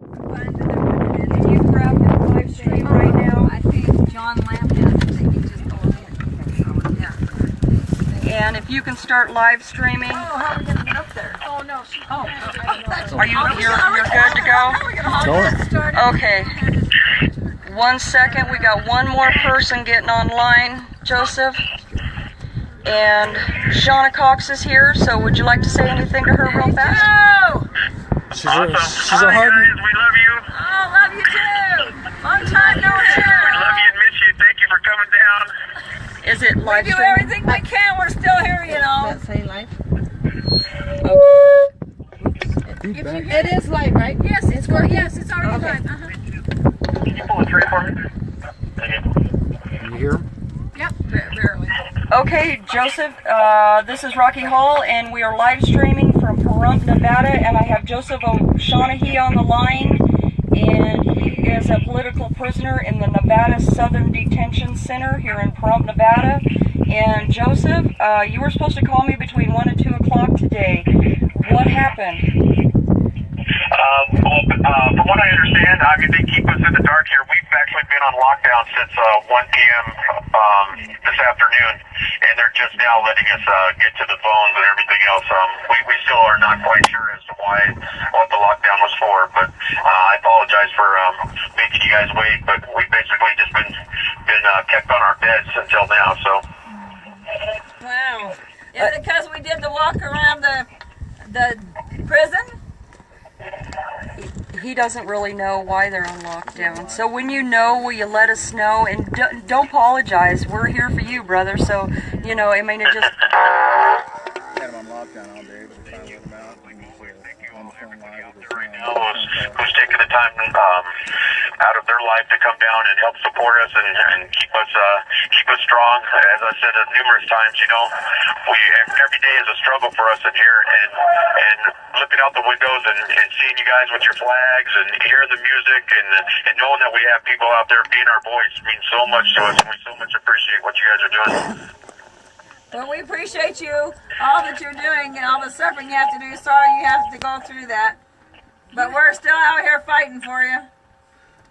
Can you grab the live stream right now? I think John Lamb has it. They can just go in. Yeah. And if you can start live streaming. Oh, how are we going to get up there? Oh, no. Are you're good to go? Okay. 1 second. We got one more person getting online, Joseph. And Shauna Cox is here, so would you like to say anything to her real fast? No! She's a hard. We love you. Oh, love you too. Long time no hear. We love you and miss you. Thank you for coming down. Is it live We do streaming? everything we can. We're still here, you know. Say live? It is live, right? Yes, it's already live. Can you pull the tray for me? Can you hear him? Yep, barely. Okay, Joseph, this is Rocky Hall, and we are live streaming from Pahrump, Nevada, and I have Joseph O'Shaughnessy on the line, and he is a political prisoner in the Nevada Southern Detention Center here in Pahrump, Nevada. And Joseph, you were supposed to call me between 1 and 2 o'clock today. What happened? From what I understand, I mean, they keep us in the dark here. We've actually been on lockdown since 1 p.m. This afternoon, and they're just now letting us get to the phones and everything else. We still are not quite sure as to what the lockdown was for, but I apologize for making you guys wait, but we've basically just been kept on our beds until now, so. Wow. Is it because we did the walk around the prison? He doesn't really know why they're on lockdown. So when you know, will you let us know? And don't apologize. We're here for you, brother. So, you know, I mean, it just... Had him on lockdown all day, but we're trying to let him out. On the phone live with Right now, who's taking the time out of their life to come down and help support us and keep us strong. As I said numerous times, you know, every day is a struggle for us in here, and looking out the windows and seeing you guys with your flags and hearing the music and knowing that we have people out there being our voice means so much to us, and we so much appreciate what you guys are doing. Well, we appreciate you, all that you're doing, and all the suffering you have to do. Sorry you have to go through that. But we're still out here fighting for you.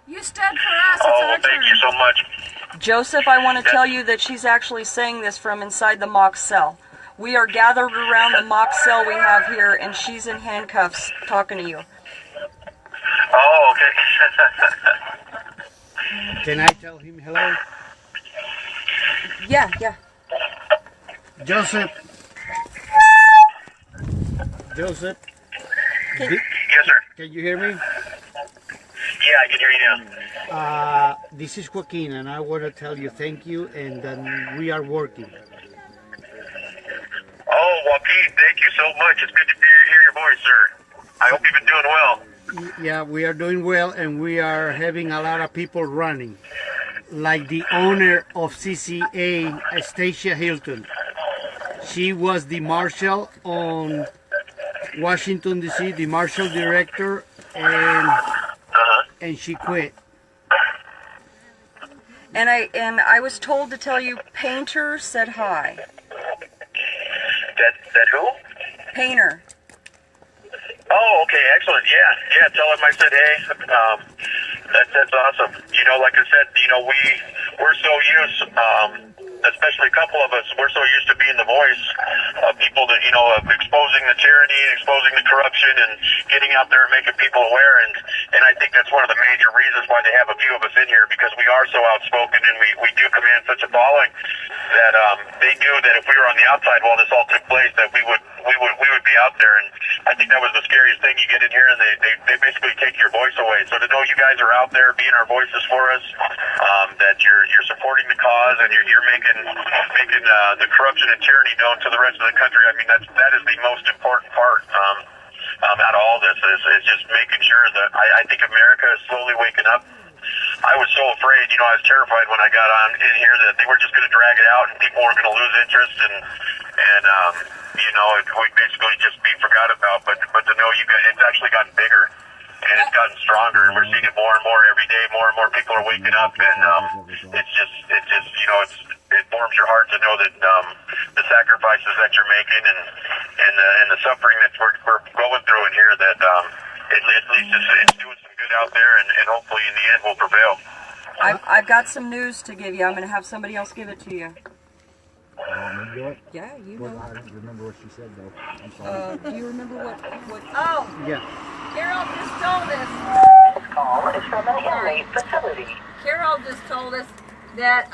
You stood for us. Thank you so much. Joseph, I want to tell you that she's actually saying this from inside the mock cell. We are gathered around the mock cell we have here, and she's in handcuffs talking to you. Oh, okay. Can I tell him hello? Yeah. Joseph. Yes, sir. Can you hear me? Yeah, I can hear you now. This is Joaquin, and I want to tell you thank you, and then we are working. Oh, Joaquin, thank you so much. It's good to hear your voice, sir. I hope you've been doing well. Yeah, we are doing well, and we are having a lot of people running. Like the owner of CCA, Stacia Hilton. She was the marshal on Washington, D.C., the marshal director, and she quit. And I was told to tell you, Painter said hi. That who? Painter. Oh, okay, excellent. Yeah. Tell him I said hey. That's awesome. You know, like I said, you know, we're so used, especially a couple of us, we're so used to being the voice of people that, you know, of exposing the tyranny, exposing the corruption, and getting out there and making people aware. And I think that's one of the major reasons why they have a few of us in here, because we are so outspoken and we do command such a following that they knew that if we were on the outside while this all took place, that we would be out there. And I think that was the scariest thing. You get in here and they basically take your voice away. So to know you guys are out there being our voices for us, that you're supporting the cause and you're making the corruption and tyranny known to the rest of the country. I mean, that is the most important part out of all this is just making sure that I think America is slowly waking up. I was so afraid, you know, I was terrified when I got on in here that they were just going to drag it out and people were going to lose interest and you know, we basically just be forgot about. But to know you guys, it's actually gotten bigger and it's gotten stronger, and we're seeing it more and more every day. More and more people are waking up, and it's just you know, it warms your heart to know that the sacrifices that you're making and the suffering that we're going through in here, that at least it's doing some good. good out there, and hopefully in the end we'll prevail. I've got some news to give you. I'm going to have somebody else give it to you. Yeah, you know. I don't remember what she said though. I'm sorry. Do you remember what? Oh, Yeah. Carol just told us. This call is from an inmate facility. Carol just told us that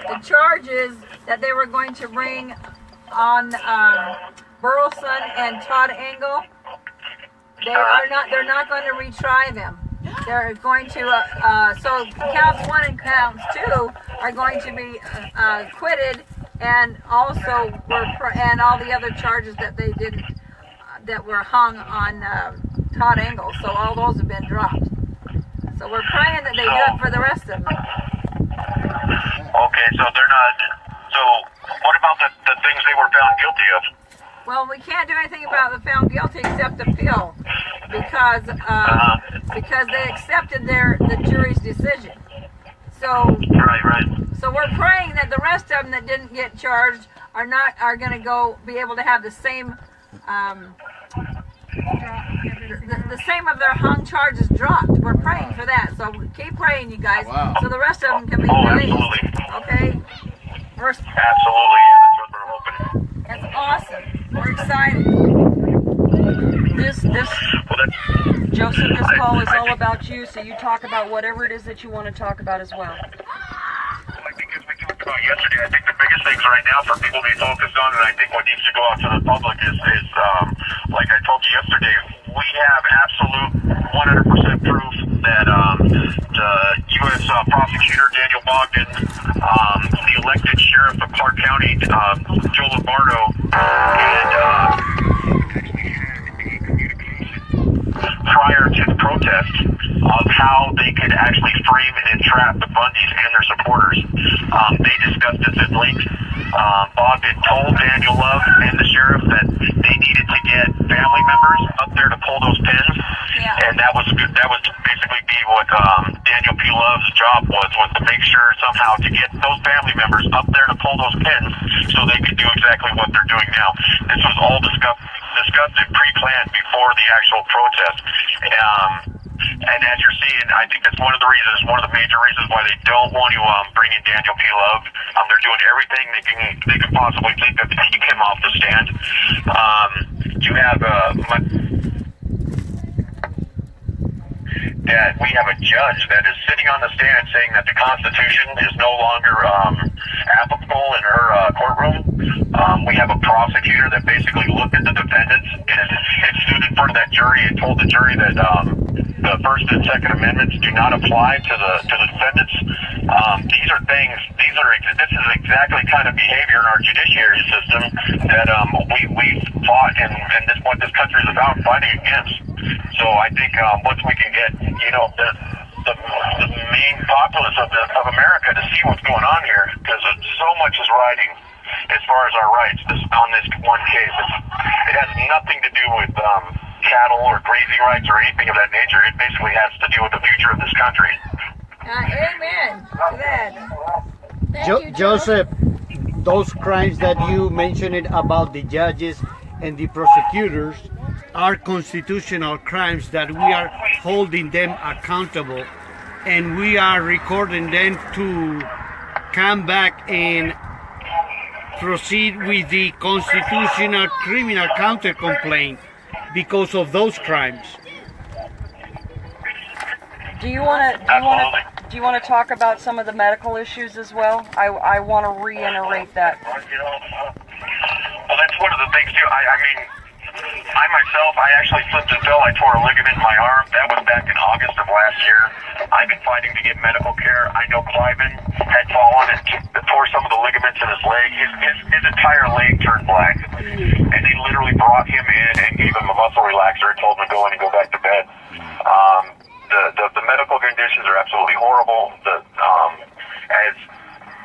the charges that they were going to bring on Burleson and Todd Engel, they're not going to retry them. They're going to so counts 1 and counts 2 are going to be acquitted, and also and all the other charges that they didn't that were hung on Todd Engel. So all those have been dropped. So we're praying that they do it for the rest of them. Okay, so they're not. So what about the things they were found guilty of? Well, we can't do anything about the found guilty except appeal, because they accepted the jury's decision. So Right. so we're praying that the rest of them that didn't get charged are going to be able to have the same the same of their hung charges dropped. We're praying for that. So keep praying, you guys, so the rest of them can be released. Absolutely. Okay. Absolutely, yeah, that's what we're hoping. That's awesome. We're excited. This Joseph, this call is all about you. So you talk about whatever it is that you want to talk about as well. Well, I think as we talked about yesterday, I think the biggest things right now for people to be focused on, and I think what needs to go out to the public is like I told you yesterday, we have absolute 100% proof that the U.S. prosecutor, Daniel Bogdan, the elected sheriff of Clark County, Joe Lombardo, and prior to the protest of how they could actually frame and entrap the Bundys and their supporters. They discussed this at length. Bogdan told Daniel Love and the sheriff that they needed to get family members up there to pull those pins, and that was basically be what Daniel P. Love's job was to make sure somehow to get those family members up there to pull those pins so they could do exactly what they're doing now. This was all discussed and pre-planned before the actual protest. And as you're seeing, I think that's one of the major reasons why they don't want to bring in Daniel P. Love. They're doing everything they can possibly think of to keep him off the stand. You have that we have a judge that is sitting on the stand saying that the Constitution is no longer applicable in her courtroom. We have a prosecutor that basically looked at the defendants and stood in front of that jury and told the jury that the First and Second Amendments do not apply to the defendants. This is exactly kind of behavior in our judiciary system that we fought and this what this country is about fighting against. So I think once we can get the main populace of America to see what's going on here, because so much is riding as far as our rights on this one case. It has nothing to do with cattle or grazing rights or anything of that nature. It basically has to do with the future of this country. Amen to that. Thank you, Joseph, those crimes that you mentioned about the judges and the prosecutors are constitutional crimes that we are holding them accountable, and we are recording them to come back and proceed with the constitutional criminal counter-complaint because of those crimes. Do you want to talk about some of the medical issues as well? I want to reiterate that. Well, that's one of the things too. I myself, I actually slipped and fell. I tore a ligament in my arm. That was back in August of last year. I've been fighting to get medical care. I know Cliven had fallen and tore some of the ligaments in his leg. His entire leg turned black. And they literally brought him in and gave him a muscle relaxer and told him to go in and go back to bed. The medical conditions are absolutely horrible.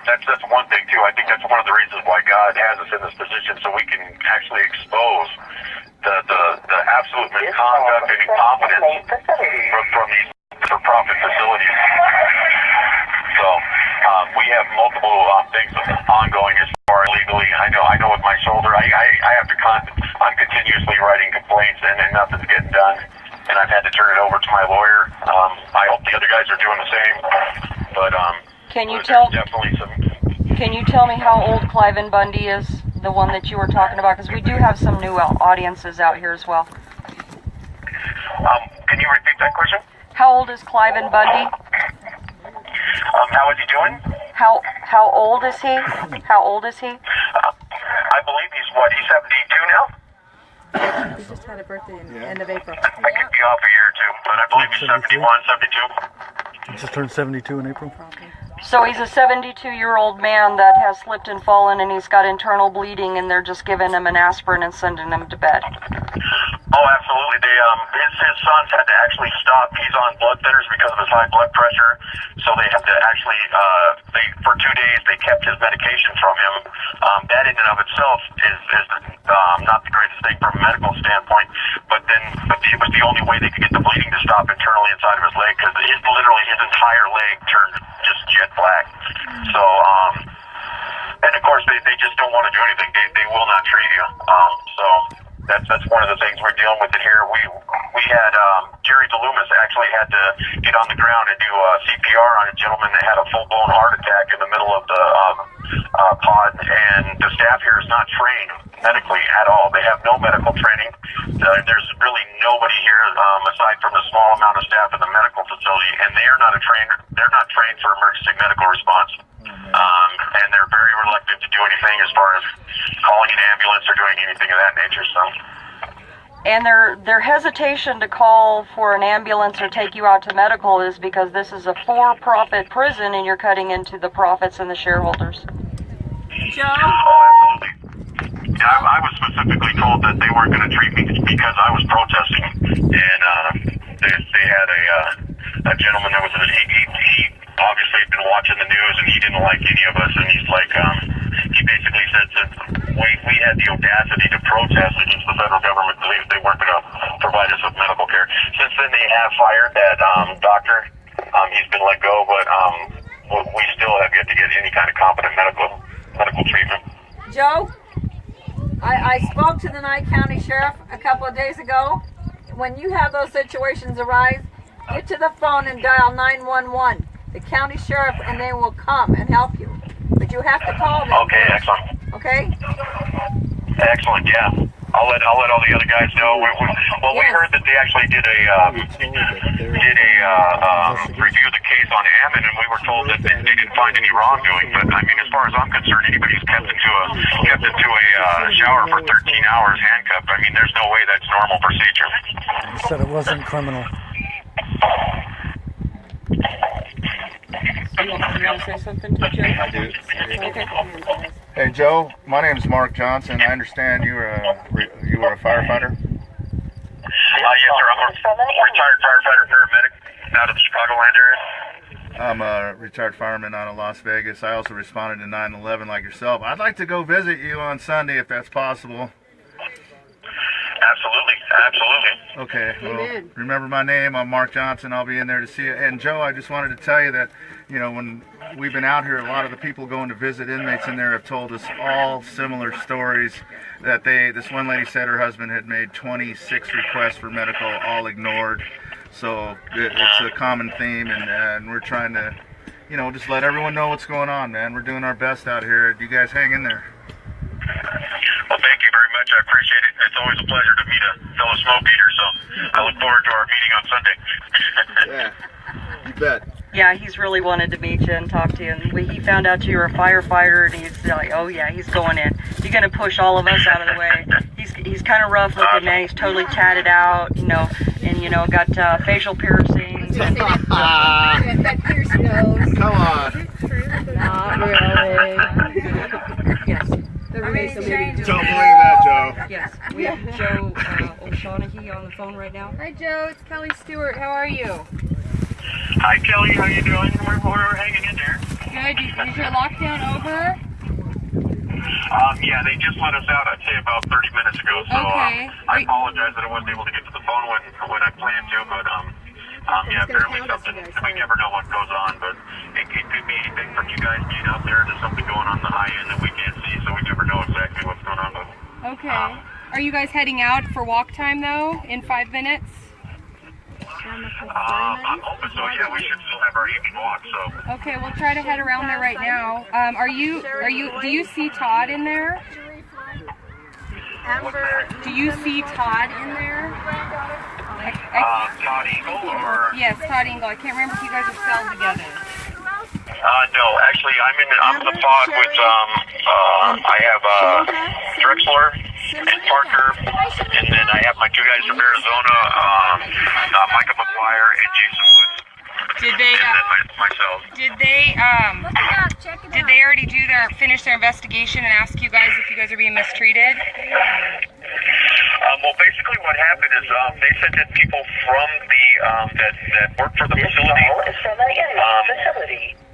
That's one thing too. I think that's one of the reasons why God has us in this position, so we can actually expose the absolute misconduct and incompetence from these for-profit facilities. So we have multiple things ongoing as far as legally. I know with my shoulder, I have to I'm continuously writing complaints and nothing's getting done. and I've had to turn it over to my lawyer. I hope the other guys are doing the same, but Can you there's tell? definitely some. Can you tell me how old Cliven Bundy is? The one that you were talking about, because we do have some new audiences out here as well. Can you repeat that question? How old is Cliven Bundy? How is he doing? How old is he? How old is he? I believe he's what? He's 72 now. He just had a birthday in the end of April. I could be off a year or two, but I believe he's 71, 72. He just turned 72 in April. So he's a 72-year-old man that has slipped and fallen, and he's got internal bleeding, and they're just giving him an aspirin and sending him to bed. Oh, absolutely. They his sons had to actually stop. He's on blood thinners because of his high blood pressure. So they have to actually for 2 days they kept his medication from him. That in and of itself is not the greatest thing from a medical standpoint. But it was the only way they could get the bleeding to stop internally inside of his leg, because literally his entire leg turned just jet black. So and of course they just don't want to do anything. They will not treat you. So that's one of the things we're dealing with it here. We had Jerry DeLoomis actually had to get on the ground and do CPR on a gentleman that had a full-blown heart attack in the middle of the pod, and the staff here is not trained medically at all. They have no medical training. There's really nobody here aside from the small amount of staff in the medical facility, and they are not They're not trained for emergency medical response. And they're very reluctant to do anything as far as calling an ambulance or doing anything of that nature. So, and their hesitation to call for an ambulance or take you out to medical is because this is a for-profit prison, and you're cutting into the profits and the shareholders. Joe? oh, absolutely. Yeah, I was specifically told that they weren't going to treat me because I was protesting, and they had a gentleman that was he obviously had been watching the news, and he didn't like any of us, and he's like, he basically said that we had the audacity to protest against the federal government, they weren't going to provide us with medical care. Since then, they have fired that doctor. He's been let go, but we still have yet to get any kind of competent medical treatment. Joe, I spoke to the Nye County Sheriff a couple of days ago. When you have those situations arise, get to the phone and dial 911. The county sheriff, and they will come and help you. But you have to call them. Okay, excellent. Okay? Excellent, yeah. I'll let all the other guys know. We heard that they actually did a review of the case on Ammon, and we were told that they didn't find any wrongdoing. But I mean, as far as I'm concerned, anybody who's kept into a shower for 13 hours handcuffed, I mean, there's no way that's normal procedure. He said it wasn't criminal. You want to say something to Joe? I do. Okay. Hey Joe, my name is Mark Johnson. I understand you were a firefighter. Yes, sir. I'm a retired firefighter paramedic out of the Chicagoland area. I'm a retired fireman out of Las Vegas. I also responded to 9/11 like yourself. I'd like to go visit you on Sunday if that's possible. Absolutely. Okay, well, remember my name. I'm Mark Johnson. I'll be in there to see you. And Joe, I just wanted to tell you that, you know, when we've been out here, a lot of the people going to visit inmates in there have told us all similar stories. That this one lady said her husband had made 26 requests for medical, all ignored. So it's a common theme, and we're trying to, you know, just let everyone know what's going on, man. We're doing our best out here. You guys hang in there. Well, thank you very much. I appreciate it. It's always a pleasure to meet a fellow smoke eater, so I look forward to our meeting on Sunday. Yeah, you bet. Yeah, he's really wanted to meet you and talk to you. And he found out you were a firefighter, and he's like, oh yeah, he's going in. You're going to push all of us out of the way. He's kind of rough looking, man. He's totally tatted out, you know, and, you know, got facial piercings. That pierced nose. Come on. Not really. Yes. Don't believe that, Joe. Yes. We have Joe O'Shaughnessy on the phone right now. Hi Joe, it's Kelly Stewart. How are you? Hi, Kelly. How you doing? We're hanging in there. Good. Is your lockdown over? Yeah, they just let us out, I'd say, about 30 minutes ago. So Okay. I apologize that I wasn't able to get to the phone when I planned to, but yeah, apparently something. We never know what goes on, but it could be anything from you guys being out there to something going on the high end that we can't see, so we never know exactly what's going on. But Okay. Are you guys heading out for walk time though in 5 minutes? I'm hoping so. Yeah, we should still have our evening walk. So. Okay, we'll try to head around there right now. Do you see Todd in there? Do you see Todd in there? Todd Eagle or? Yes, Todd Engel. I can't remember if you guys are celled together. No, actually, I'm the pod with, I have, Drexler and Parker, and then I have my two guys from Arizona, Micah McGuire and Jason Woods. Did they, and then myself. Did they already finish their investigation and ask you guys if you guys are being mistreated? Well, basically what happened is, they said that people from the, that work for the facility,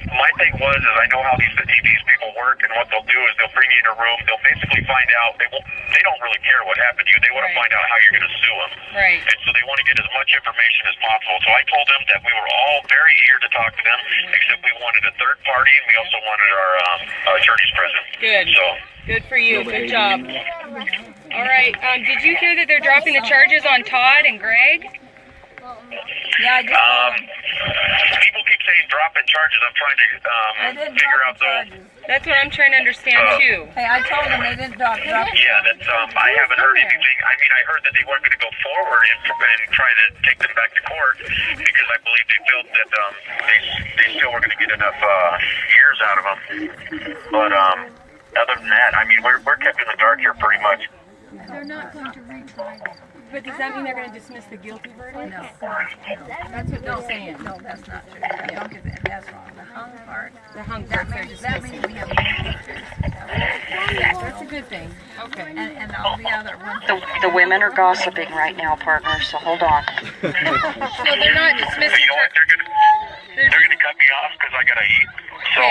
my thing was I know how these people work, and what they'll do is they'll bring you in a room. They'll basically find out they don't really care what happened to you. They want to find out how you're going to sue them. Right. And so they want to get as much information as possible. So I told them that we were all very eager to talk to them, except we wanted a third party, and we also wanted our attorneys present. Good. So good for you. Good job. All right. Did you hear that they're dropping the charges on Todd and Greg? Yeah, I just told them. People keep saying dropping charges. I'm trying to figure out those. That's what I'm trying to understand too. Hey, I told them they didn't drop. Yeah, that's. I haven't heard anything. I mean, I heard that they weren't going to go forward and try to take them back to court because I believe they felt that they still were going to get enough years out of them. But other than that, I mean, we're kept in the dark here pretty much. They're not going to retry them. But does that mean they're going to dismiss the guilty verdict? No. That's what they're saying. No, that's not true. Don't get that. That's wrong. The hung part. The hung part. That means we have new pictures. Yes, that's a good thing. Okay. And all the other ones. The women are gossiping right now, partner, so hold on. So they're not So dismissing. you know what? They're gonna cut me off because I gotta eat. So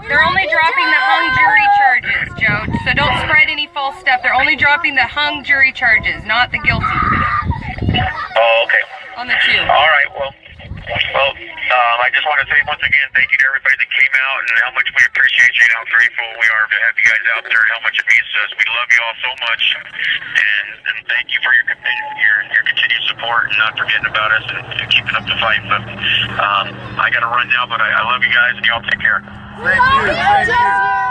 They're only dropping the hung jury charges, Joe. So don't spread any false stuff. They're only dropping the hung jury charges, not the guilty. Oh, okay. On the two. All right. Well, I just want to say once again, thank you to everybody that came out and how much we appreciate you and how grateful we are to have you guys out there and how much it means to us. We love you all so much, and thank you for your continued support and not forgetting about us and keeping up the fight. But I got to run now, but I love you guys and y'all take care. Thank you.